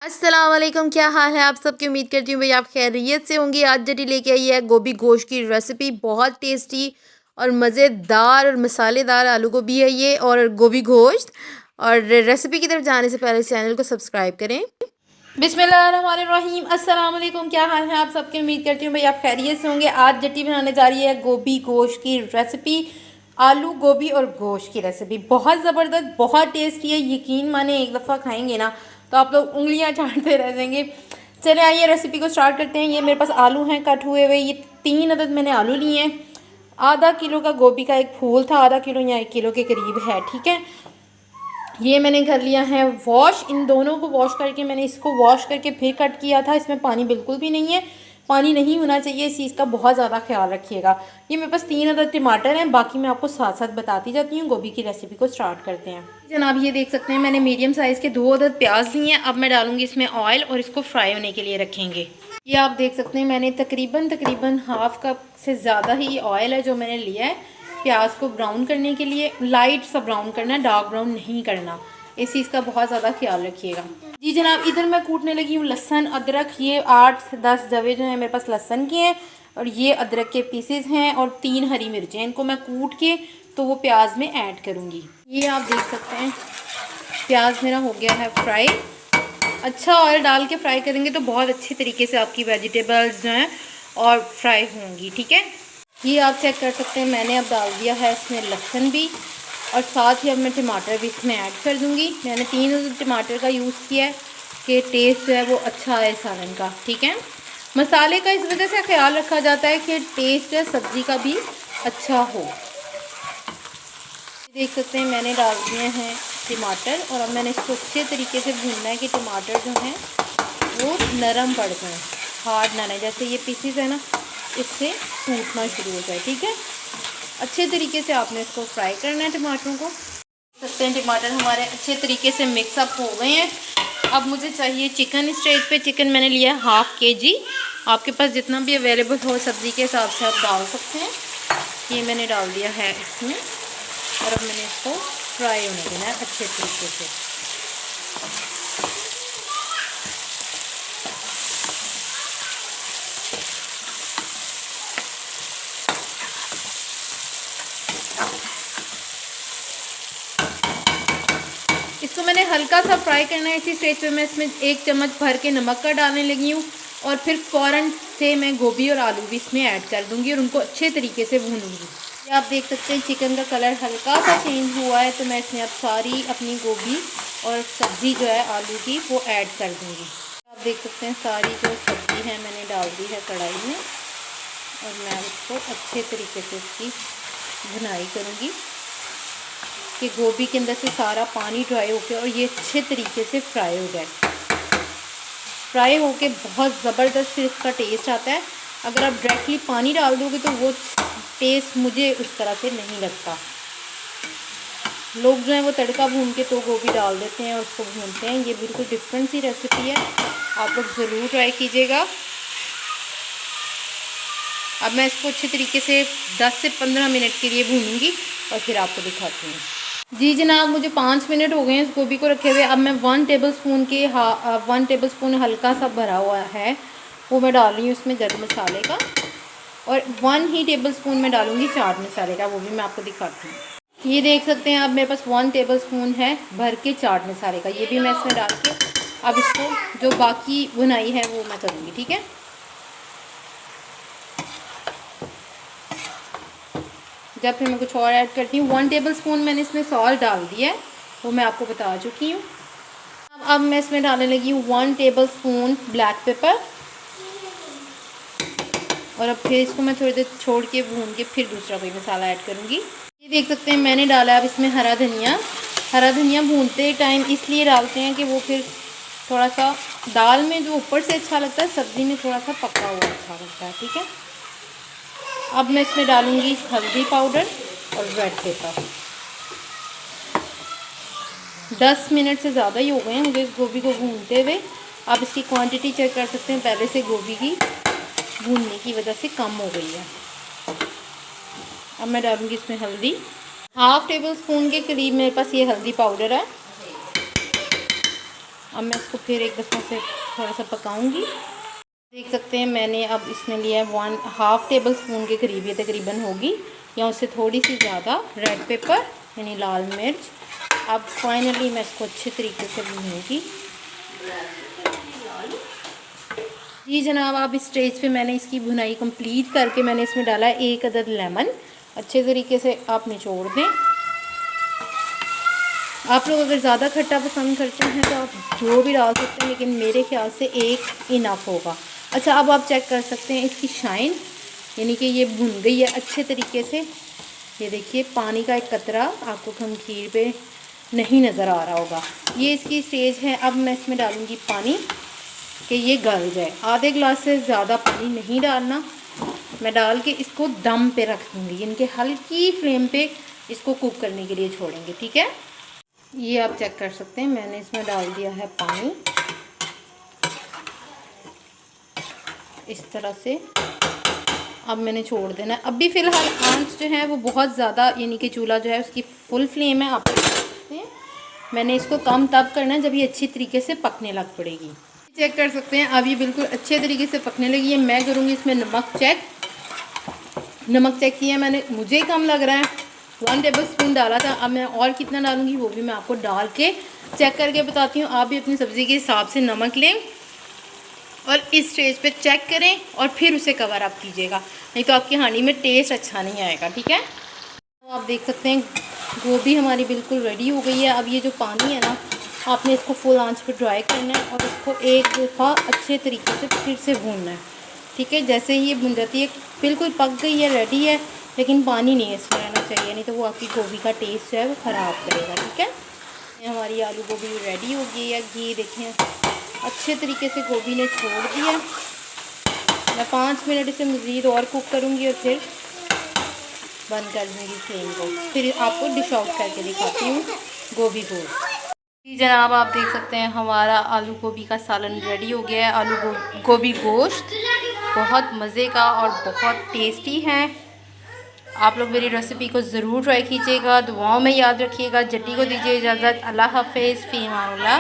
अस्सलाम वालेकुम, क्या हाल है आप सबकी। उम्मीद करती हूँ भाई आप खैरियत से होंगे। आज जटी लेके आई है गोभी गोश्त की रेसिपी। बहुत टेस्टी और मज़ेदार और मसालेदार आलू गोभी है ये और गोभी गोश्त। और रेसिपी की तरफ जाने से पहले चैनल को सब्सक्राइब करें। बिस्मिल्लाहिर्रहमानिर्रहीम। अस्सलाम वालेकुम, क्या हाल है आप सबकी। उम्मीद करती हूँ भाई आप खैरियत से होंगे। आज जटी बनाने जा रही है गोभी गोश्त की रेसिपी। आलू गोभी और गोश्त की रेसिपी बहुत ज़बरदस्त, बहुत टेस्टी है। यकीन माने एक दफ़ा खाएंगे ना तो आप लोग उंगलियां चाटते रह जाएंगे। चले आइए रेसिपी को स्टार्ट करते हैं। ये मेरे पास आलू हैं कट हुए हुए। ये 3 अदद मैंने आलू लिए हैं। आधा किलो का गोभी का एक फूल था, आधा किलो या 1 किलो के करीब है, ठीक है। ये मैंने कर लिया है वॉश। इन दोनों को वॉश करके मैंने इसको वॉश करके फिर कट किया था। इसमें पानी बिल्कुल भी नहीं है, पानी नहीं होना चाहिए। इस चीज़ का बहुत ज़्यादा ख्याल रखिएगा। ये मेरे पास 3 अदद टमाटर हैं, बाकी मैं आपको साथ साथ बताती जाती हूँ। गोभी की रेसिपी को स्टार्ट करते हैं जनाब। ये देख सकते हैं मैंने मीडियम साइज़ के 2 अदद प्याज लिए हैं। अब मैं डालूंगी इसमें ऑयल और इसको फ्राई होने के लिए रखेंगे। ये आप देख सकते हैं मैंने तकरीबन हाफ कप से ज़्यादा ही ऑयल है जो मैंने लिया है प्याज को ब्राउन करने के लिए। लाइट सा ब्राउन करना, डार्क ब्राउन नहीं करना। इस चीज़ का बहुत ज़्यादा ख्याल रखिएगा जी जनाब। इधर मैं कूटने लगी हूँ लहसन अदरक। ये 8-10 जवे जो हैं मेरे पास लहसन के हैं और ये अदरक के पीसेस हैं और 3 हरी मिर्चें। इनको मैं कूट के तो वो प्याज में ऐड करूँगी। ये आप देख सकते हैं प्याज मेरा हो गया है फ्राई। अच्छा ऑयल डाल के फ्राई करेंगे तो बहुत अच्छे तरीके से आपकी वेजिटेबल्स जो हैं और फ्राई होंगी, ठीक है। ये आप चेक कर सकते हैं मैंने अब डाल दिया है इसमें लहसुन भी और साथ ही अब मैं टमाटर भी इसमें ऐड कर दूंगी। मैंने 3 टमाटर का यूज़ किया है कि टेस्ट जो है वो अच्छा है सालन का, ठीक है। मसाले का इस वजह से ख्याल रखा जाता है कि टेस्ट है सब्ज़ी का भी अच्छा हो। देख सकते हैं मैंने डाल दिए हैं टमाटर और अब मैंने इसको अच्छे तरीके से भूनना है कि टमाटर जो हैं वो नरम पड़ जाएँ, हार्ड ना रहे। जैसे ये पीसीस है ना इससे टूटना शुरू हो जाए, ठीक है। अच्छे तरीके से आपने इसको फ्राई करना है टमाटरों को। देख सकते हैं टमाटर हमारे अच्छे तरीके से मिक्सअप हो गए हैं। अब मुझे चाहिए चिकन। स्टेज पे चिकन मैंने लिया है ½ kg। आपके पास जितना भी अवेलेबल हो सब्ज़ी के हिसाब से आप डाल सकते हैं। ये मैंने डाल दिया है इसमें और अब मैंने इसको फ्राई होने देना है अच्छे तरीके से। इसको मैंने हल्का सा फ्राई करना है। इसी स्टेज पे मैं इसमें 1 चम्मच भर के नमक का डालने लगी हूँ और फिर फ़ौरन से मैं गोभी और आलू भी इसमें ऐड कर दूँगी और उनको अच्छे तरीके से भूनूँगी। ये आप देख सकते हैं चिकन का कलर हल्का सा चेंज हुआ है तो मैं इसमें अब सारी अपनी गोभी और सब्ज़ी जो है आलू की वो ऐड कर दूँगी। आप देख सकते हैं सारी जो सब्ज़ी है मैंने डाल दी है कढ़ाई में और मैं उसको अच्छे तरीके से इसकी भुनाई करूँगी कि गोभी के अंदर से सारा पानी ड्राई होके और ये अच्छे तरीके से फ्राई हो जाए। फ्राई होके बहुत ज़बरदस्त फिर इसका टेस्ट आता है। अगर आप डायरेक्टली पानी डाल दोगे तो वो टेस्ट मुझे उस तरह से नहीं लगता। लोग जो हैं वो तड़का भून के तो गोभी डाल देते हैं और उसको भूनते हैं। ये बिल्कुल डिफरेंट सी रेसिपी है, आप लोग ज़रूर ट्राई कीजिएगा। अब मैं इसको अच्छे तरीके से 10 से 15 मिनट के लिए भूनूंगी और फिर आपको दिखाती हूँ। जी जनाब, मुझे 5 मिनट हो गए हैं इस गोभी को रखे हुए। अब मैं 1 टेबलस्पून के 1 टेबलस्पून हल्का सा भरा हुआ है वो मैं डाल रही हूँ इसमें गर्म मसाले का और 1 ही टेबलस्पून मैं डालूँगी चाट मसाले का, वो भी मैं आपको दिखाती हूँ। ये देख सकते हैं अब मेरे पास 1 टेबलस्पून है भर के चाट मसाले का, ये भी मैं इसमें डाल के अब इसको जो बाकी भुनाई है वो मैं करूँगी, ठीक है। जब फिर मैं कुछ और ऐड करती हूँ। 1 टेबलस्पून मैंने इसमें सॉल्ट डाल दिया है, वो मैं आपको बता चुकी हूँ। अब मैं इसमें डालने लगी हूँ 1 टेबलस्पून ब्लैक पेपर और अब फिर इसको मैं थोड़ी देर छोड़ के भून के फिर दूसरा कोई मसाला ऐड करूँगी। ये देख सकते हैं मैंने डाला है अब इसमें हरा धनिया। हरा धनिया भूनते टाइम इसलिए डालते हैं कि वो फिर थोड़ा सा दाल में जो ऊपर से अच्छा लगता है सब्ज़ी में थोड़ा सा पका हुआ अच्छा लगता है, ठीक है। अब मैं इसमें डालूंगी हल्दी पाउडर और रेड पेपर। 10 मिनट से ज़्यादा ही हो गए हैं मुझे इस गोभी को भूनते हुए। आप इसकी क्वांटिटी चेक कर सकते हैं, पहले से गोभी की भूनने की वजह से कम हो गई है। अब मैं डालूंगी इसमें हल्दी। ½ टेबलस्पून के करीब मेरे पास ये हल्दी पाउडर है। अब मैं इसको फिर एक दफ़ा से थोड़ा सा पकाऊंगी। देख सकते हैं मैंने अब इसमें लिया है 1/2 टेबल स्पून के करीब ये तकरीबन होगी, या उससे थोड़ी सी ज़्यादा रेड पेपर यानी लाल मिर्च। अब फाइनली मैं इसको अच्छे तरीके से भूनूंगी। जी जनाब, अब इस स्टेज पे मैंने इसकी भुनाई कंप्लीट करके मैंने इसमें डाला है 1 अदद लेमन। अच्छे तरीके से आप निचोड़ दें। आप लोग अगर ज़्यादा खट्टा पसंद करते हैं तो आप जो भी डाल सकते हैं, लेकिन मेरे ख्याल से 1 इनफ होगा। अच्छा, अब आप चेक कर सकते हैं इसकी शाइन, यानी कि ये भुन गई है अच्छे तरीके से। ये देखिए पानी का एक कतरा आपको खमीर पे नहीं नज़र आ रहा होगा। ये इसकी स्टेज है। अब मैं इसमें डालूँगी पानी कि ये गल जाए। आधे गिलास से ज़्यादा पानी नहीं डालना। मैं डाल के इसको दम पे रख दूँगी, यानी कि हल्की फ्लेम पे इसको कुक करने के लिए छोड़ेंगे। ठीक है, ये आप चेक कर सकते हैं मैंने इसमें डाल दिया है पानी इस तरह से। अब मैंने छोड़ देना है। अभी फ़िलहाल आंच जो है वो बहुत ज़्यादा, यानी कि चूल्हा जो है उसकी फुल फ्लेम है, आप देख सकते हैं। मैंने इसको कम तब करना है जब ये अच्छी तरीके से पकने लग पड़ेगी। चेक कर सकते हैं अब ये बिल्कुल अच्छे तरीके से पकने लगी है। मैं करूँगी इसमें नमक चेक। नमक चेक किया मैंने, मुझे कम लग रहा है, 1 टेबल स्पून डाला था। अब मैं और कितना डालूँगी वो भी मैं आपको डाल के चेक करके बताती हूँ। आप भी अपनी सब्ज़ी के हिसाब से नमक लें और इस स्टेज पे चेक करें और फिर उसे कवर अप कीजिएगा, नहीं तो आपकी हांडी में टेस्ट अच्छा नहीं आएगा। ठीक है, तो आप देख सकते हैं गोभी हमारी बिल्कुल रेडी हो गई है। अब ये जो पानी है ना, आपने इसको फुल आंच पर ड्राई करना है और इसको एक दफ़ा अच्छे तरीके से फिर से भूनना है। ठीक है, जैसे ही ये भुन जाती है बिल्कुल पक गई है, रेडी है, लेकिन पानी नहीं इसमें रहना चाहिए, नहीं तो वो आपकी गोभी का टेस्ट जो है वो ख़राब करेगा। ठीक है, ये हमारी आलू गोभी रेडी हो गई है। घी देखें अच्छे तरीके से गोभी ने छोड़ दिया। मैं 5 मिनट इसे मज़ीद और कुक करूँगी और फिर बंद कर दूँगी फ्लेम को। फिर आपको डिश आउट करके दिखाती हूँ गोभी को। जी जनाब, आप देख सकते हैं हमारा आलू गोभी का सालन रेडी हो गया है। आलू गोभी गोश्त बहुत मज़े का और बहुत टेस्टी है। आप लोग मेरी रेसिपी को ज़रूर ट्राई कीजिएगा। दुआओं में याद रखिएगा। जट्टी को दीजिए इजाज़त। अल्लाह हाफ़िज़, फ़ी अमानिल्लाह।